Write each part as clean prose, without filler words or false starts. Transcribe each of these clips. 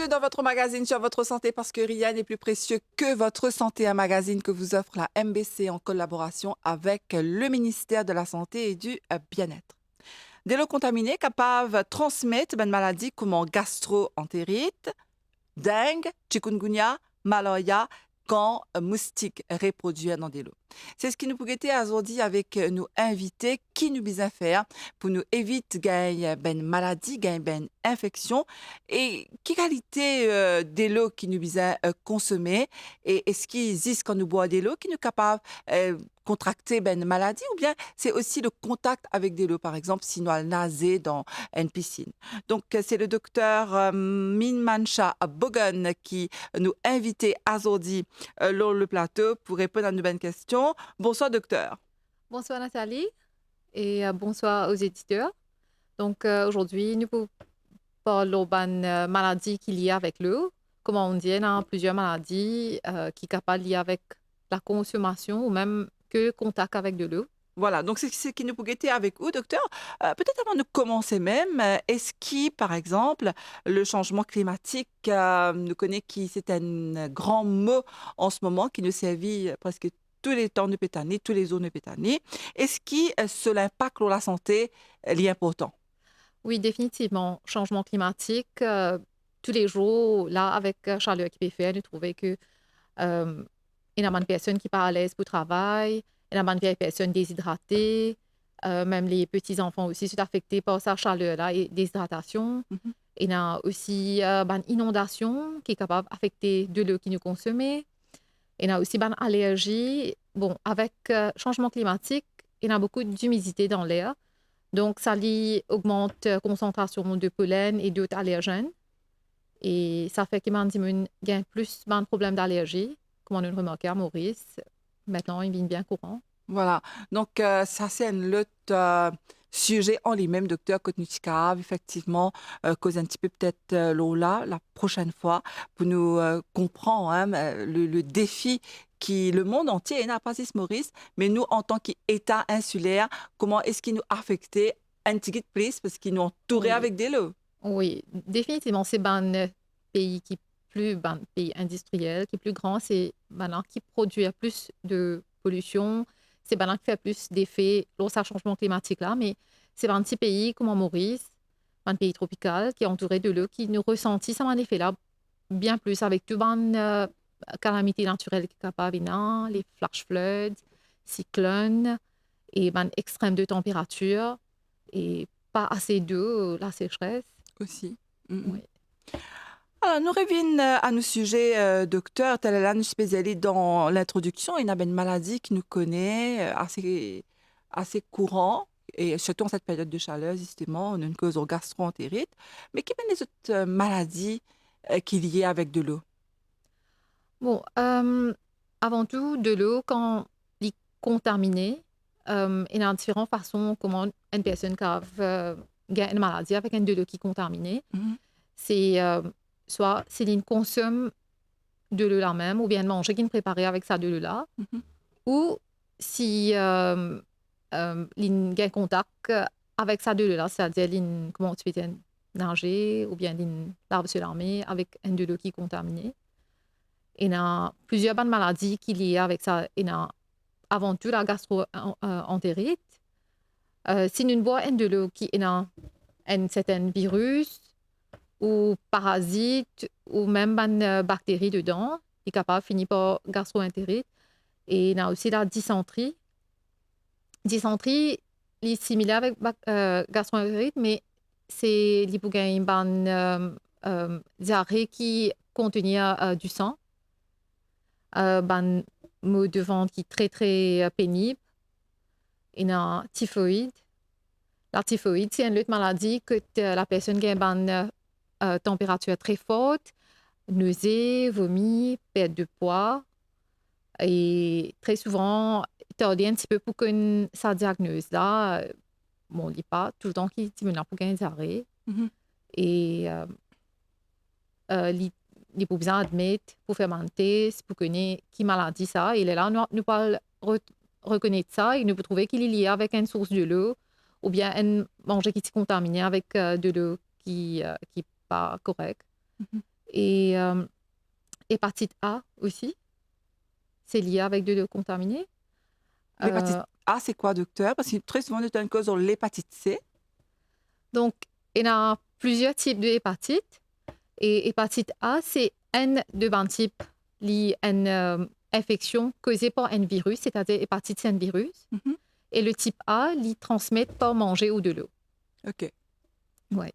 Bienvenue dans votre magazine sur votre santé parce que rien n'est plus précieux que votre santé, un magazine que vous offre la MBC en collaboration avec le ministère de la Santé et du Bien-être. Des lots contaminés capables de transmettre une maladie comme gastro-entérite, dengue, chikungunya, malaria, quand un moustique reproduit dans des lots. C'est ce qui nous pourrait aujourd'hui avec nos invités qui nous bien faire pour nous éviter gagner ben maladie, gagner ben infection et qui qualité des lots qui nous bien consommer et est-ce qu'ils existent quand nous boit des lots qui nous capable contracter ben maladie ou bien c'est aussi le contact avec des lots par exemple si nous allons naser dans une piscine. Donc, c'est le docteur Minmancha Bogan qui nous invitait aujourd'hui sur le plateau pour répondre à nos bonnes questions. Bonsoir, docteur. Bonsoir Nathalie et bonsoir aux éditeurs. Donc aujourd'hui, nous parlons d'une maladie qu'il y a avec l'eau. Comme on dit, il y a plusieurs maladies qui sont capables liées avec la consommation ou même que le contact avec de l'eau. Voilà, donc c'est ce qui nous pourrait avec vous, docteur. Peut-être avant de commencer même, est-ce que, par exemple, le changement climatique, nous connaît qui c'est un grand mot en ce moment qui nous sévit presque tous les temps de pétanie, tous les zones de pétanie. Est-ce que cela impacte la santé est important? Oui, définitivement, changement climatique. Tous les jours, là, avec chaleur qui peut faire, nous trouvons que il y a des personnes qui sont pas à l'aise pour le travail, il y a des personnes déshydratées, même les petits-enfants aussi sont affectés par sa chaleur-là et déshydratation. Mhm. Il y a aussi une inondation qui est capable d'affecter de l'eau qui nous consomme. Il y a aussi une allergie. Bon, avec le changement climatique, il y a beaucoup d'humidité dans l'air. Donc, ça augmente la concentration de pollen et d'autres allergènes. Et ça fait que les gagnent plus de problèmes d'allergie, comme on a remarqué à Maurice. Maintenant, il vient bien courant. Voilà, donc ça c'est un autre sujet en lui-même, docteur Kotnuchka, effectivement, cause un petit peu peut-être Lola la prochaine fois pour nous comprendre hein, le défi qui le monde entier n'a pas Maurice, mais nous en tant qu'État insulaire, comment est-ce qu'il nous affectait un petit peu plus parce qu'il nous entourait Oui, avec des lots. oui, définitivement, c'est un pays qui est plus ben, pays industriel, qui est plus grand, c'est ben, qui produit plus de pollution, c'est ben, qui fait plus d'effets lors de ce changement climatique là, mais c'est un petit pays comme en Maurice, un pays tropical qui est entouré de l'eau, qui nous ressentit ça un effet là bien plus avec tout ben calamités naturelles qui sont capables, les flash floods, cyclones et ben extrêmes de température et pas assez d'eau, la sécheresse. Aussi. Mm, mm. Oui. Alors, nous revenons à nos sujets, docteur. Tel est là, nous spécialisons dans l'introduction. Il y a une maladie qui nous connaît, assez courant, et surtout en cette période de chaleur, justement, on a une cause au gastro-entérite. Mais quelles sont les autres maladies qui sont liées avec de l'eau? Bon, avant tout, de l'eau, quand elle est contaminée, il y a différentes façons comment une personne qui a une maladie avec une de l'eau qui est contaminée. Mhm, C'est soit si elle consomme de l'eau là même, ou bien manger qui est préparé avec ça de l'eau là, mhm. ou si il y a un contact avec ça de l'eau là, c'est-à-dire comment tu fais nager, ou bien une larve sur l'armée avec une de l'eau qui est contaminée. Il y a plusieurs bonnes maladies qui sont liées avec ça. Il y a avant tout la gastro-entérite. Si nous boit de l'eau qui a un certain virus ou parasite ou même une bactérie dedans, il est capable de finir par gastro-entérite. Et il y a aussi la dysenterie. Dysenterie est similaire avec gastro-entérite, mais c'est une diarrhée qui contient du sang. Ben, mot de ventre qui est très, très pénible. Il y a typhoïde. La typhoïde, c'est une autre maladie que la personne qui a une température très forte, nausée, vomi, perte de poids. Et très souvent, tarder un petit peu pour que sa diagnose là, bon, il n'est pas tout le temps qui est pour gagner des arrêts. Mhm. Et il faut bien admettre pour faire un test, pour connaître qui maladie ça. Il est là, nous pas reconnaître ça et nous peut trouver qu'il est lié avec une source de l'eau ou bien un manger qui est contaminé avec de l'eau qui n'est pas correcte. Mhm. Et hépatite A aussi, c'est lié avec de l'eau contaminée. L'hépatite A, c'est quoi, docteur? Parce que très souvent, nous avons une cause sur l'hépatite C. Donc, il y a plusieurs types de hépatite. Et hépatite A, c'est un de ban type lié à une infection causée par un virus, c'est-à-dire hépatite, c'est un virus. Mhm. Et le type A, il transmet par manger ou de l'eau. OK. Ouais.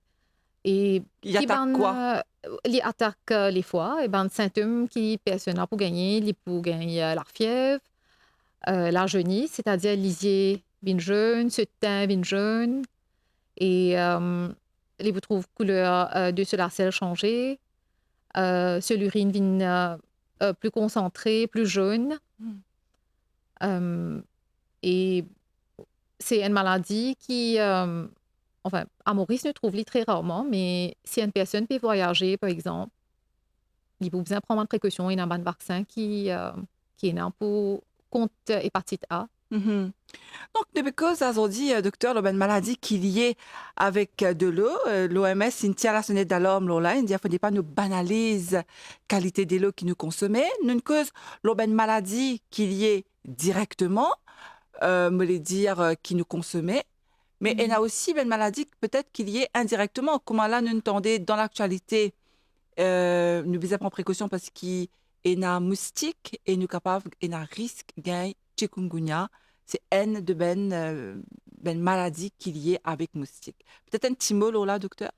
Et Il attaque quoi? il attaque les foies, et ben, symptômes qui personne n'a pour gagner, il peut gagner la fièvre, la jaunisse, c'est-à-dire lisier vin jaune, ce teint vin jaune, et il vous trouve couleur de la selle changée, l'urine vin plus concentrée, plus jaune. Mm. Et c'est une maladie qui, enfin, à Maurice, nous trouve très rarement, mais si une personne peut voyager, par exemple, il faut bien prendre une précaution, il y a un vaccin qui est là pour contre hépatite A. Mhm. Donc, depuis que ça a dit, docteur, une maladie qui est liée avec de l'eau, l'OMS, il tient la sonnette d'alarme, là, il dit, il ne faut pas nous banaliser qualité de l'eau qui nous consommons. Nous, une cause, une maladie qui est liée directement, me les dire, qui nous consommait. Mais il y a aussi une maladie peut-être qui est liée indirectement. Comment là, nous entendons dans l'actualité, nous devons prendre précaution parce qu'il y a moustique et nous capables, il y a risque gain chikungunya. C'est une de ben maladie qui est liée avec moustique. Peut-être un petit mot là, docteur?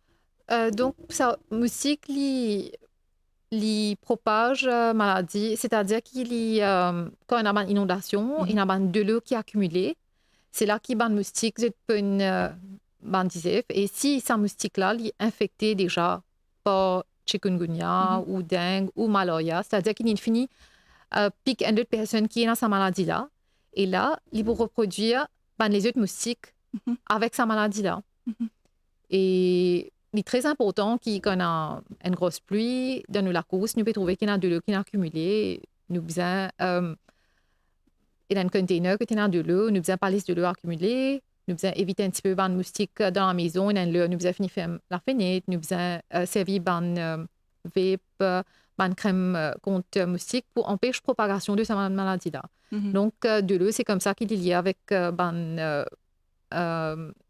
Donc, ça, moustique, li propage maladie, c'est-à-dire quand on a une inondation, il y a de l'eau qui est accumulée. C'est là qu'il y a une moustique, c'est une et si ce moustique-là est infecté déjà par chikungunya ou dengue ou malaria, c'est-à-dire qu'il finit pique une autre personne qui est dans sa maladie-là, et là, il peut reproduire les autres moustiques avec sa maladie-là. Et il est très important qu'on a une grosse pluie dans la course, nous pouvons trouver qu'il y a de l'eau qui est accumulée, nous besoin il y a un container qui est de l'eau, nous besoin pas de l'eau accumulée, nous besoin éviter un petit peu de moustiques dans la maison, nous besoin finir faire la fenêtre, nous besoin servir de vape, de crème contre moustiques pour empêcher la propagation de cette maladie-là. Donc, de l'eau, c'est comme ça qu'il est lié avec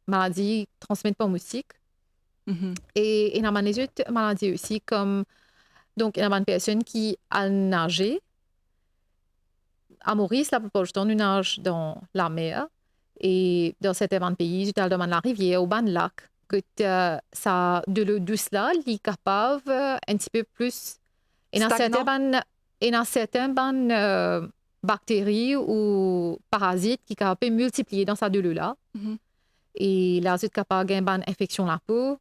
maladie transmise par moustique. Et il y a des autres maladies aussi, comme donc, il y a une personne qui a nagé. À Maurice, la plupart du temps, nous nageons dans la mer. Et dans certains pays, je dans la rivière ou dans le lac, que ça, de l'eau douce là, il est capable un petit peu plus. Il y a certaines bactéries ou parasites qui sont capables de multiplier dans cette eau-là. Et là, c'est capable d'avoir une infection de la peau,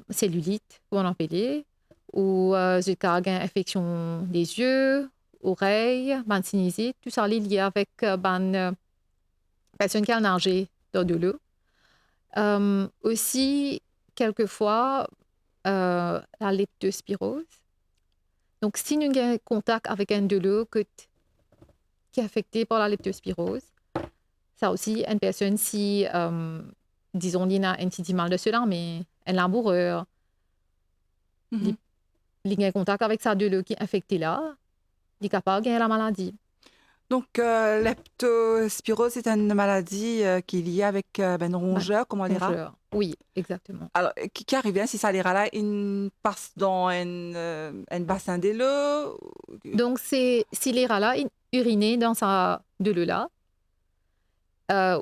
cellulite, pour en appeler, ou c'est capable d'avoir une infection des yeux, oreilles, sinusite, tout ça est lié avec une personne qui a nagé dans de l'eau. Aussi, quelquefois, la leptospirose. Donc, si nous avons contact avec un de l'eau qui est affecté par la leptospirose, ça aussi, une personne, si, disons, il y a un petit mal de cela, mais un laboureur, il a contact avec ça de l'eau qui est infecté là, il est capable de gagner la maladie. Donc, leptospirose, c'est une maladie qui est liée avec une rongeur, comment on dira? Oui, exactement. Alors, qui arrive si ça ira là, il passe dans un bassin de l'eau? Donc, si l'ira là, il urine dans sa de l'eau là,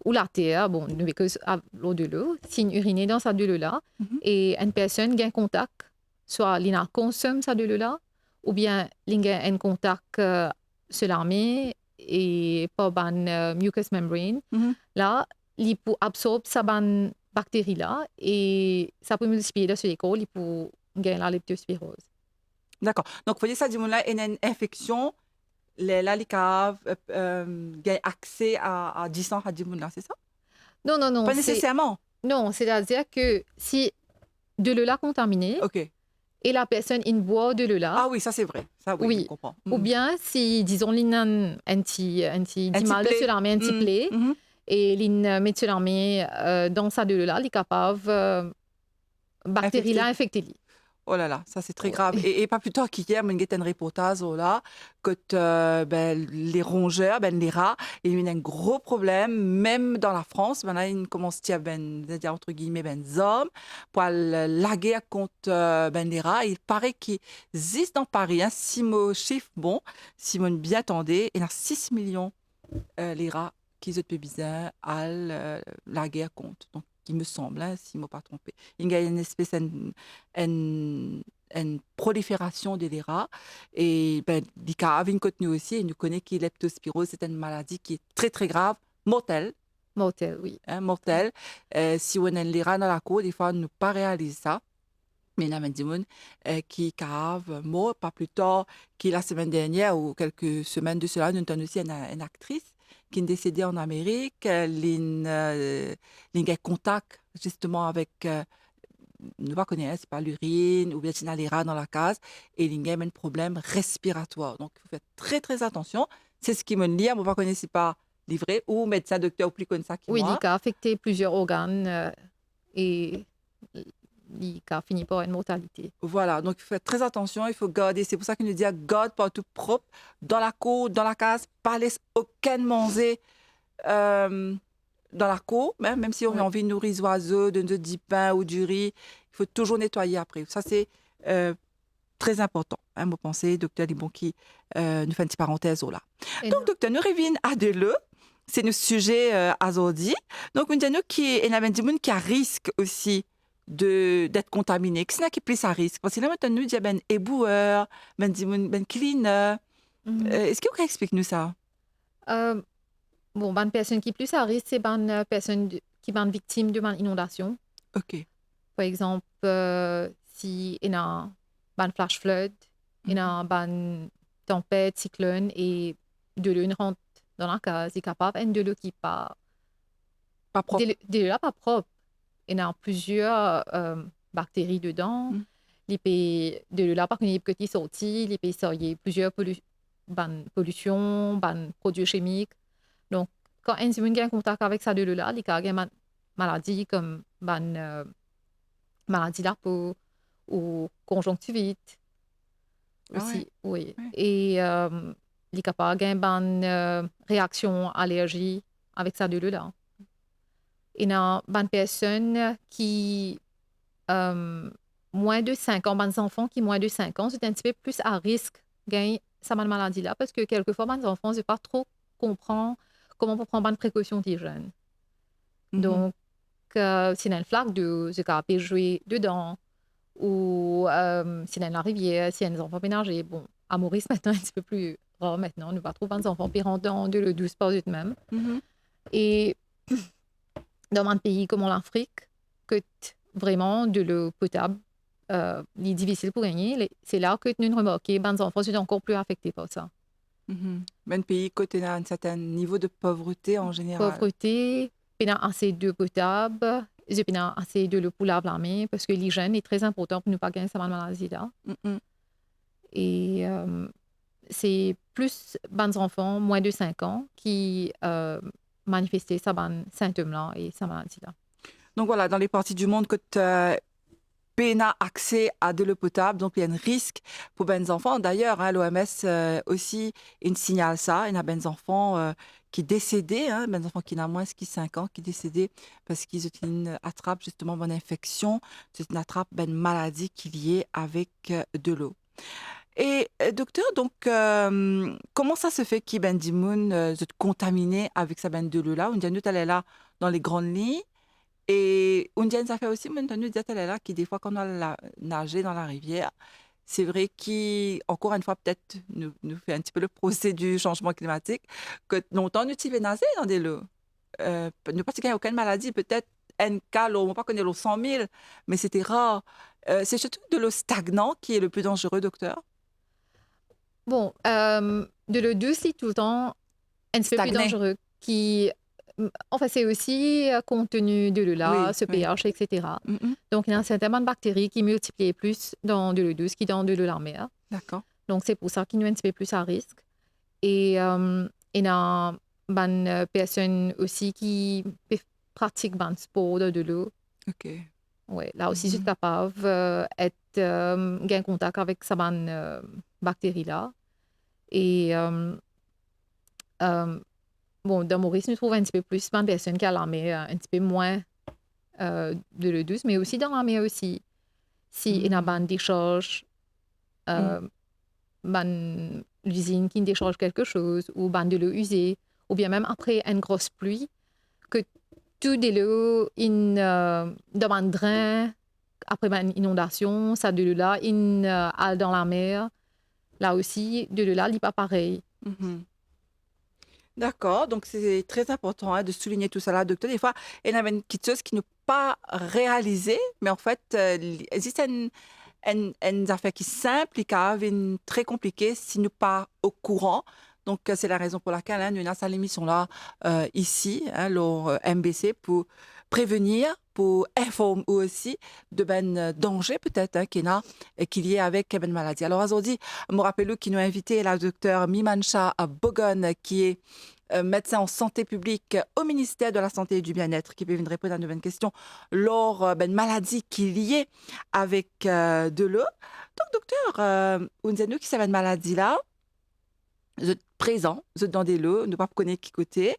ou la terre, bon, because l'eau de l'eau, s'il urine dans sa de l'eau là, et une personne gagne contact, soit l'ina consomme sa de l'eau là, ou bien il a un contact sur l'armée et par une mucous membrane, là, il peut absorber sa bactérie là et ça peut multiplier dans ce école, il peut gagner la leptospirose. D'accord. Donc, vous voyez ça, dis-moi là, il y a une infection, là, les caves gagnent accès à distance à dis-moi là, c'est ça? Non. Pas nécessairement. Non, c'est-à-dire que si de l'eau là contaminée, OK. Et la personne in boit de l'eau là. Ah oui, ça c'est vrai. Ça oui, je comprends. Ou bien si, disons, l'in un petit mal de cela, mais un petit plaie, et l'in met cela dans sa de l'eau là, il est capable bactérie là infectée. Oh là là, ça c'est très grave. Ouais. Et pas plus tard qu'hier, j'ai vu un reportage là, que les rongeurs, les rats, il y a un gros problème, même dans la France. Là, ils commencent à dire entre guillemets, hommes, pour laguer contre les rats. Il paraît qu'il existe dans Paris, hein, si mon chiffre bon, si mon bien attendez, il y a 6 millions les rats qui sont bizarres à laguer contre. Donc, il me semble, hein, si je ne me pas trompé. Il y a une espèce une prolifération des rats et les cas une contenu aussi et nous connaît que l'leptospirose c'est une maladie qui est très très grave, mortelle, Motel, oui. hein, mortelle. Si on a les rats dans la cour, des fois on ne pas réaliser ça. Mais il y a des gens qui cavent mort pas plus tard que la semaine dernière ou quelques semaines de cela. Nous avons aussi une actrice qui est décédée en Amérique. Elle a contact justement avec, ne pas connaître, c'est pas l'urine ou bien sinon les rats dans la case. Et il y a un problème respiratoire. Donc, il faut faire très, très attention. C'est ce qui me dit, moi, pas connaître, c'est pas livré ou médecin, docteur, ou plus comme ça que Oui, moi. il a affecté plusieurs organes et il a fini par une mortalité. Voilà, donc il faut faire très attention, il faut garder. C'est pour ça qu'il nous dit garde partout propre, dans la cour, dans la case, pas laisser aucun manger euh, dans la cour, même si on a Ouais. envie de nourrir les oiseaux, de du pain ou du riz, il faut toujours nettoyer après. Ça, c'est très important. Hein, vous pensez, docteur Libon qui nous fait une petite parenthèse là. Et Donc, docteur, nous revenons à de l'eau. C'est notre sujet aujourd'hui. Donc, nous disons qu'il y a des gens qui a risque aussi d'être contaminés. Qu'est-ce qui est plus à risque? Parce que là, maintenant, nous, il y a ben éboueur, ben cleaner. Mhm. Est-ce que vous pouvez expliquer nous ça? Euh, bon, une personne qui est plus à risque, c'est une personne qui est victime d'une inondation. OK. Par exemple, si il y a une flash flood, il y a une tempête, cyclone et de l'eau rentre dans la case, c'est capable de l'eau qui pas Pas propre. de l'eau pas propre. Il y a plusieurs bactéries dedans. Mm. Les pays de l'eau par contre, qui sorti, les pays sortent plusieurs pollutions, produits chimiques. Donc, quand un humain a un contact avec ça de l'eau là, il y a des maladies comme maladie de la peau ou conjonctivite Ah ouais, aussi, oui. ouais. Et il est capable d'avoir une réaction allergie avec ça de là. Il y a une personne qui, moins de 5 ans, des enfants qui moins de 5 ans, c'est un petit peu plus à risque de gagner cette maladie-là parce que quelquefois, les enfants ne pas trop comprendre comment on prendre une précaution des jeunes. Mhm. Donc, s'il y a une flaque d'eau, je peux jouer dedans. Ou s'il y a la rivière, s'il y a des enfants ménagers. Bon, à Maurice, maintenant, un petit peu plus rare maintenant. On ne va pas trouver des enfants pires dans de l'eau douce par eux-mêmes. Mhm. Et dans un pays comme l'Afrique, que vraiment de l'eau potable, il est difficile pour gagner. C'est là que nous remarquons que les enfants sont encore plus affectés par ça. Mhm. Ben pays côté a un certain niveau de pauvreté en général. Pauvreté, il y a assez d'eau potable, il y a assez de l'eau pour laver la main, parce que l'hygiène est très important pour ne pas gagner cette maladie-là. Mhm. Et c'est plus des enfants moins de 5 ans qui manifestaient ces symptômes-là et ces maladies-là. Donc voilà, dans les parties du monde que tu n'a accès à de l'eau potable, donc il y a un risque pour les enfants. D'ailleurs, hein, l'OMS aussi il signale ça. Il y a des enfants qui décédés, hein, des enfants qui n'ont moins que 5 ans, qui décédés parce qu'ils ont une attrape justement une infection, c'est une attrape une maladie qui est liée avec de l'eau. Et docteur, donc comment ça se fait qu'il y ait des gens contaminés avec sa de l'eau là? On dit nous elle est là dans les grandes lignes. Et Undiane, ça fait aussi maintenant nous dire là qui des fois quand on a nagé dans la rivière, c'est vrai qu'encore une fois peut-être nous fait un petit peu le procès du changement climatique, que longtemps nous t'y nager dans des lots. Ne pas qu'il n'y a aucune maladie, peut-être un cas, on ne pas connaître l'eau 100 000, mais c'était rare. C'est surtout de l'eau stagnant qui est le plus dangereux, docteur. Bon, de l'eau douce, c'est tout le temps un petit peu plus Stagné. dangereux. Enfin, c'est aussi compte tenu de l'eau là, Oui, ce oui. pH, etc. Mhm. Donc, il y a un certain nombre de bactéries qui multiplient plus dans de l'eau douce que dans de l'eau la mer. D'accord. Donc, c'est pour ça qu'il y a un petit peu plus à risque. Et il y a une personne aussi qui pratique un sport de l'eau. OK. Ouais, là aussi, c'est Mhm. capable d'être en contact avec sa bactérie là. Et euh, bon, dans Maurice, nous trouvons un petit peu plus de personnes qui ont la mer, un petit peu moins de l'eau douce, mais aussi dans la mer aussi. Si il y a Mhm. une décharge, Mhm. euh, l'usine qui décharge quelque chose, ou de l'eau usée, ou bien même après une grosse pluie, que tout de l'eau dans un drain, après une inondation, ça de l'eau-là, all dans la mer. Là aussi, de l'eau-là, il n'est pas pareil. Mhm. D'accord, donc c'est très important hein, de souligner tout ça là, docteur. Des fois, il y a une petite chose qui n'est pas réalisée, mais en fait, il existe une affaire qui est simple et qui est très compliquée si nous pas au courant. Donc, c'est la raison pour laquelle hein, nous avons cette émission-là ici, hein, le MBC, pour prévenir, pour informer aussi de ben danger peut-être hein, qu'il y a avec ben maladie. Alors aujourd'hui, je me rappelle qui nous a invité la docteure Mimancha Bogon, qui est médecin en santé publique au ministère de la Santé et du Bien-être, qui peut venir répondre à de bonnes questions lors ben, maladie qui est liée avec de l'eau. Donc, docteur, on nous qui savent une maladie là, vous êtes présent, vous êtes dans des lots, ne pas connaître qui côté,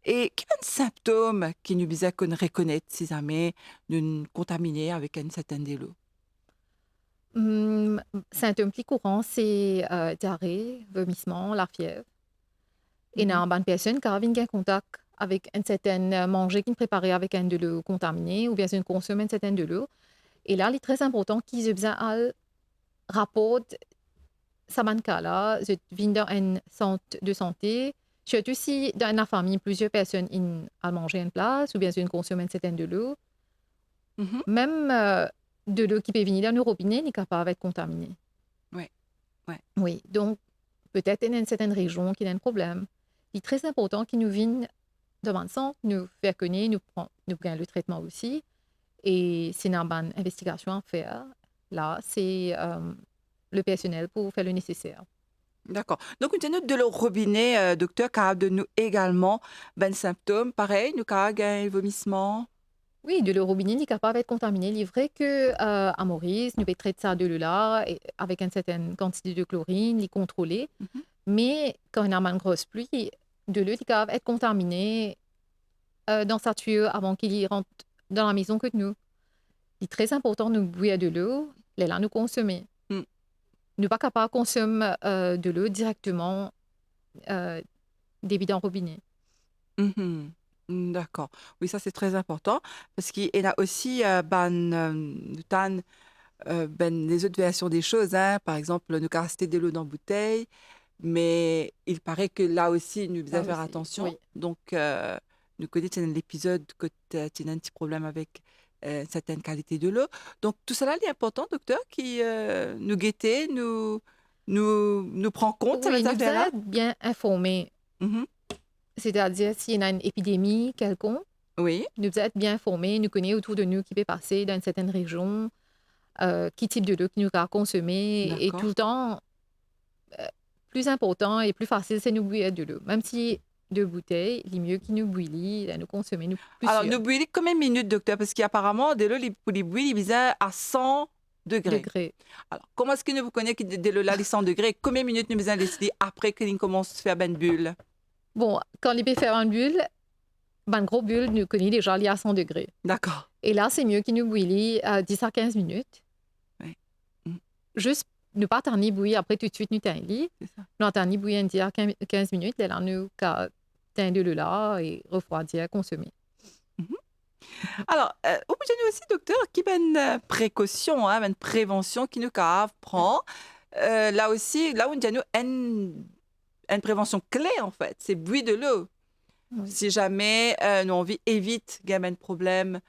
et quels sont les symptômes qui nous disent qu'on reconnaît si jamais nous contaminés avec une certaine des lots? Symptômes plus courants, c'est diarrhée, vomissement, la fièvre. Et il y a Mhm, une personne qui a un contact avec une certaine manger qui est préparé avec un de l'eau contaminé, ou bien une consomme une certaine de l'eau. Et là, il est très important qu'ils aient besoin de rapporter ça là, je viens dans un centre de santé. Surtout si dans la famille, plusieurs personnes ont mangé une place ou bien une consomme une certaine de l'eau. mhm, Même de l'eau qui peut venir dans nos robinets n'est capable d'être contaminée. ouais, ouais. Oui, donc peut-être dans une certaine région qu'il y a un problème. Il est très important qu'ils nous viennent dans le centre, nous faire connaître, nous prendre le traitement aussi. Et c'est une bonne investigation à faire. Là, c'est le personnel pour faire le nécessaire. D'accord. Donc, une tenue de l'eau robinet, docteur, capable de nous également, ben, symptômes, pareil, nous capable un vomissement. Oui, de l'eau robinet n'est capable d'être contaminé. Il est vrai que à Maurice, nous pouvons traiter ça de l'eau là avec une certaine quantité de chlorine, il est contrôlé. Mhm. Mais quand on a une grosse pluie, de l'eau est capable d'être contaminée dans sa tuyau avant qu'il y rentre dans la maison que nous. Il est très important de boire de l'eau, là nous consommer. Mm. Nous ne sommes pas capables de consommer de l'eau directement euh, des bidons robinet. Mhm. D'accord. Oui, ça c'est très important parce qu'il y a aussi ben, les autres versions des choses. Hein. Par exemple, nous caster de l'eau dans bouteille, mais il paraît que là aussi, nous devons Là faire aussi, attention. oui. Donc, nous connaissons l'épisode que tu as un petit problème avec certaines qualités de l'eau. Donc, tout cela est important, docteur, qui nous guettait, nous prend compte de Oui, cette nous devons affaire-là. être bien informés. Mhm. C'est-à-dire, s'il y a une épidémie quelconque, Oui, nous devons être bien informés, nous connaissons autour de nous qui peut passer dans une certaine région, qui type de l'eau qui nous a consommé. Et tout d'accord. le temps, plus important et plus facile, c'est nous boire de l'eau. Même si de bouteilles, il est mieux qu'ils nous bouillent, nous consommer, nous plus Alors, sûr. nous bouillons combien de minutes, docteur? Parce qu'apparemment, de l'eau, pour les bouillir, il visait à 100 degrés. Degrés. Alors, comment est-ce que nous vous connaissez que de l'eau là, les 100 degrés? Combien de minutes nous besoin laisser après que nous commence à faire une bulle? Bon, quand les peut faire une bulle, ben, une grosse bulle, nous connaissons déjà il à 100 degrés. D'accord. Et là, c'est mieux qu'ils nous bouillent à 10 à 15 minutes. Oui, mm, Juste ne pas tarder bouillir après tout de suite nous lit. c'est ça. Nous tarder bouillir 10 à 15 minutes, et là nous teindre de l'eau là et refroidir, consommer. Mhm. Alors, au bout de nous aussi, docteur, qui a une précaution, hein, une prévention qui nous cave prend. Là aussi, là où nous avons une prévention clé, en fait, c'est buer de l'eau. Oui. Si jamais nous envie évite qu'il y ait un problème,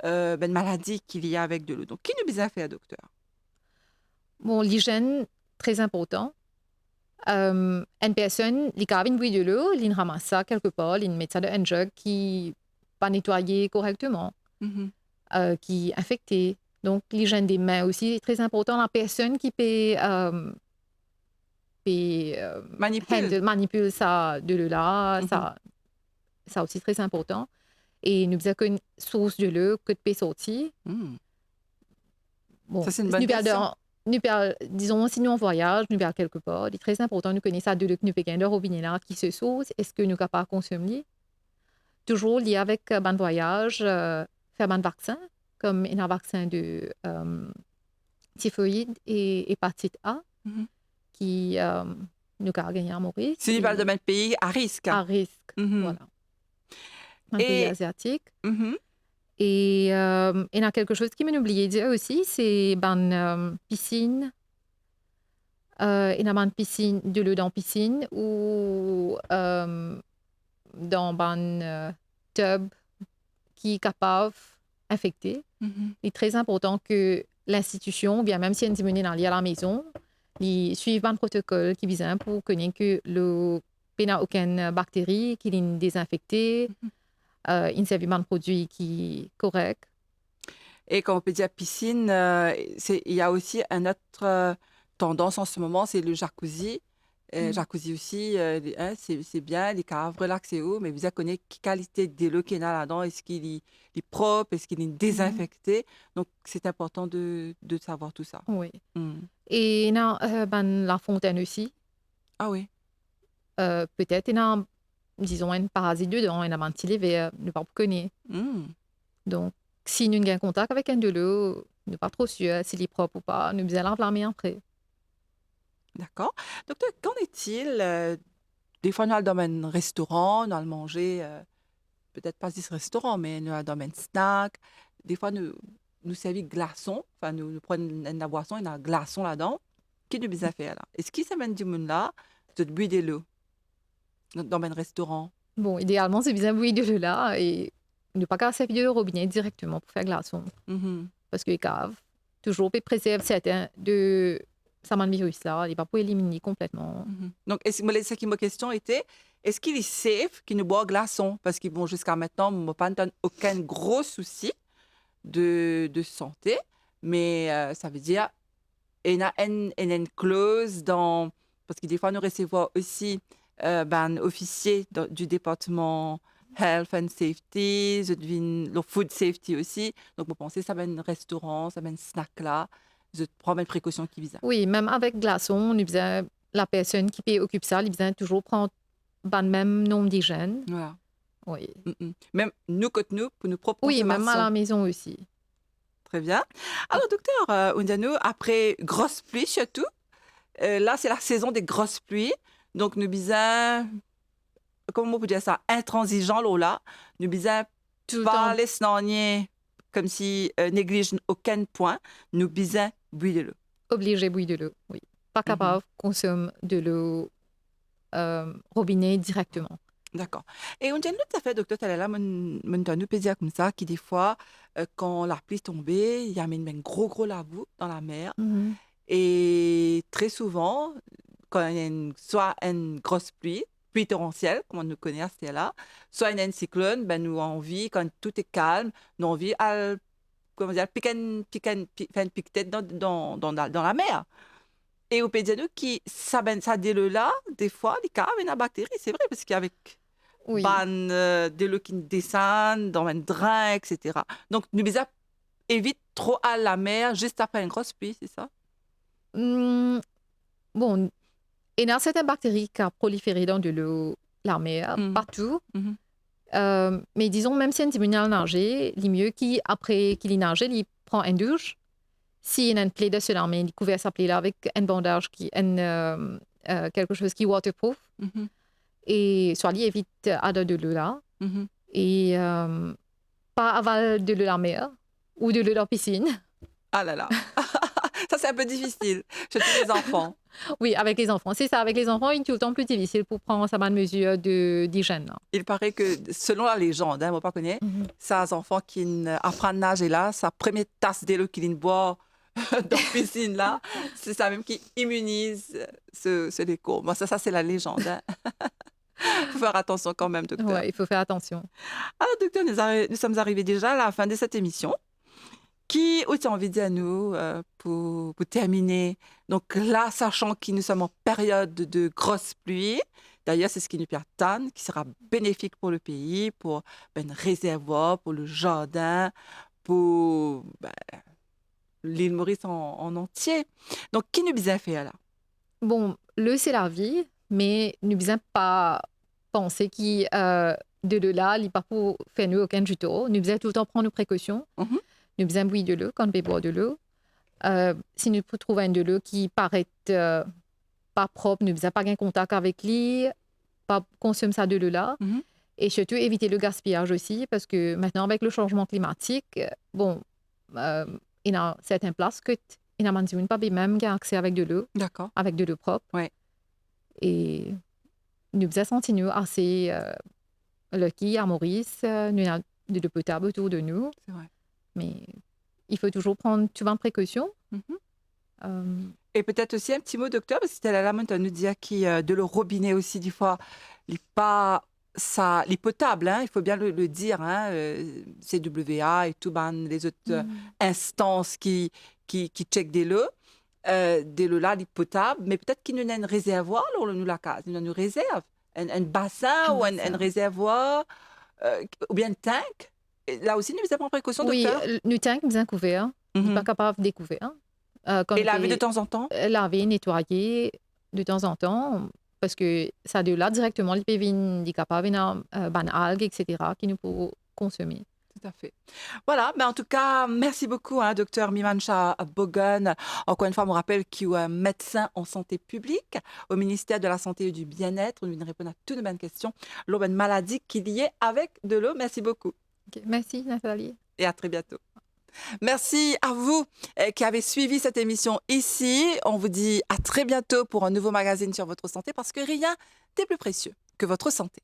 une maladie qu'il y a avec de l'eau. Donc, qui nous besoin faire, docteur? Bon, l'hygiène, très important. Une personne, il a une bouille de l'eau, il ramasse ça quelque part, il met ça dans un jug qui pas nettoyé correctement, Mhm. qui est infecté. Donc, l'hygiène des mains aussi est très important. La personne qui peut, Manipule. manipule ça de l'eau là, Mhm. ça aussi très important. Et nous avons une source de l'eau que de peut sortir. Mm. Bon, Ça, c'est une bonne question. disons, si nous on voyage, nous allons quelque part, il est très important de connaître ça de que nous payons de robinet là qui se sauce, est-ce que nous sommes capables de consommer? Toujours lié avec un voyage, faire un vaccin, comme un vaccin de typhoïde et hépatite A, Mhm. qui nous a gagné à Maurice, Si tu parles de et même pays à risque. à risque, Mhm. voilà, un pays Et asiatique. mhm, Et il y a quelque chose qui m'a oublié de dire aussi, c'est piscine. Il y a une piscine, de l'eau dans piscine ou dans un tub qui est capable d'infecter. mhm. Il est très important que l'institution, bien même si il y a une immunité à la maison, ils suivent un protocole qui vise pour connaître que l'eau n'a aucune bactérie, qu'il est désinfecté, il s'agit d'un produit qui est correct. Et quand on peut dire piscine, il y a aussi une autre tendance en ce moment, c'est le jacuzzi. Jacuzzi aussi, hein, c'est bien, les caves relaxées haut, mais vous connaissez quelle qualité de l'eau qu'il y a là-dedans, est-ce qu'il est propre, est-ce qu'il est désinfecté. Donc, c'est important de savoir tout ça. Oui. Mm. Et il y a la fontaine aussi. Ah oui, Peut-être il y a, disons, un parasite dedans, il y a un petit levure, ne pas connaître. mm. Donc, si nous avons un contact avec un de l'eau, nous pas trop sûr s'il est propre ou pas, nous allons laver après. D'accord. Docteur, qu'en est-il des fois, nous allons dans un restaurant, nous allons manger, peut-être pas ce restaurant, mais nous allons dans un snack. Des fois, nous servons glaçons, enfin, nous prenons la boisson et un glaçon là-dedans. Qu'est-ce que nous avons fait là? Est-ce qu'il s'amène du monde là de boire de l'eau dans un restaurant? Bon, idéalement, c'est bien bouillir de l'eau là et ne pas casser le robinet directement pour faire glaçon. Mhm, Parce que les caves, toujours, peut préserver certains de ça virus là, il va pas éliminer complètement. mhm. Donc, ce qui ma question était, est-ce qu'il est safe qu'il ne boit glaçon? Parce que bon, jusqu'à maintenant, je n'ai pas entendu aucun gros souci de santé, mais ça veut dire il y a une clause dans... Parce que des fois, nous recevons aussi officier du département Health and Safety, je devine le Food Safety aussi. Donc, vous pensez, ça va un restaurant, ça va un snack là. Je prends mes précautions qui visent. Oui, même avec glaçon, la personne qui peut occuper ça, il besoin toujours prendre le même nombre d'hygiène. Voilà. Oui. Même nous, côté nous, pour nos propres Oui, même à consommations. la maison aussi. Très bien. Alors, docteur Undiano, après grosse pluie surtout, là, c'est la saison des grosses pluies. Donc, nous bisons, comment on peut dire ça, intransigeant là. Nous bisons Tout le pas temps laisser nagner comme si néglige aucun point. Nous bisons buer de l'eau. obligé de boire de l'eau. Oui. Pas capable de consommer de l'eau robinet directement. D'accord. Et on dit, tout à fait, docteur Talela, mon tenu peut dire comme ça, qui des fois, quand la pluie tombait, il y a un gros lavou dans la mer. Mhm. Et très souvent, quand il y a soit une grosse pluie torrentielle, comme on nous connaît à ce là, soit il y a un cyclone, ben nous avons envie, quand tout est calme, nous avons envie à, comment dire, faire une pique-tête dans la mer. Et au pédiatre, qui, ça dit le là, des fois, les cas, il y a une bactérie, c'est vrai, parce qu'avec Oui. de l'eau qui descend dans un drain, etc. Donc, nous évite trop à la mer juste après une grosse pluie, c'est ça? Hmm, bon, il y a certaines bactéries qui ont proliféré dans de l'eau, la mer, Mhm. partout. Mhm. Mais disons, même si un diminue à nager, il est mieux qu'après qu'il ait nagé, il prend une douche. S'il y a une plaie de cela, mais il couvre sa plaie là avec un bandage, quelque chose qui est waterproof. Mhm. Et soit il évite à de l'eau là. Mhm. Et pas aval de l'eau de la mer ou de l'eau de la piscine. Ah là là, ça c'est un peu difficile chez tous les enfants. Oui, avec les enfants. C'est ça, avec les enfants, il est tout le temps plus difficile pour prendre sa bonne mesure d'hygiène. Là. Il paraît que, selon la légende, moi pas connais, ces enfants qui apprennent à nager là, sa première tasse d'eau qu'ils boivent dans la piscine là, c'est ça même qui immunise ce déco. Moi, ça c'est la légende. Il faut faire attention quand même, docteur. Ouais, il faut faire attention. Alors, docteur, nous sommes arrivés déjà à la fin de cette émission. Qui aurait envie de dire à nous pour terminer? Donc là, sachant que nous sommes en période de grosse pluie, d'ailleurs, c'est ce qui nous pertanne, qui sera bénéfique pour le pays, pour le réservoir, pour le jardin, pour l'île Maurice en entier. Donc, qui nous bien fait là? Bon, c'est la vie, mais nous ne devons pas penser que de là, il n'y a pas pour faire nous aucun du tout. Nous devons tout le temps prendre nos précautions. Mhm. Nous devons boire de l'eau quand on veut boire de l'eau. Si nous trouvons un de l'eau qui paraît pas propre, nous ne devons pas avoir contact avec lui, pas consommer ça de l'eau là. Mhm. Et surtout, éviter le gaspillage aussi, parce que maintenant, avec le changement climatique, bon, il y a certaines places que il y a pas même qui a accès avec de l'eau, D'accord. avec de l'eau propre. Ouais. Et nous faisons sentir assez lucky à Maurice, nous avons de l'eau potable autour de nous, C'est vrai. mais il faut toujours prendre souvent précaution. Mhm. Euh, Et peut-être aussi un petit mot, docteur, parce que c'était la montagne nous dire qu'il de l'eau robinet aussi, des fois, il n'est pas ça, il est potable, hein, il faut bien le dire, hein, CWA et tout, ben, les autres instances qui checkent des lots là, il est potable, mais peut-être qu'il nous a une réservoir, là, nous la case, il nous a une réserve, un bassin ou un réservoir, ou bien un tank. Et là aussi, nous avons précaution, oui, docteur. le tank est bien couvert, Mhm. pas capable de découvrir. Et laver de temps en temps? Laver, nettoyer de temps en temps, parce que ça de là directement, il peut venir capable de ban algues, etc., qui nous peut consommer. Tout à fait. Voilà, mais en tout cas, merci beaucoup, hein, docteur Mimancha Bogun. Encore une fois, on me rappelle qu'il est médecin en santé publique au ministère de la Santé et du Bien-être. Nous répondons à toutes les bonnes questions. L'eau, une maladie qui est liée avec de l'eau. Merci beaucoup. Okay. Merci, Nathalie. Et à très bientôt. Merci à vous qui avez suivi cette émission ici. On vous dit à très bientôt pour un nouveau magazine sur votre santé parce que rien n'est plus précieux que votre santé.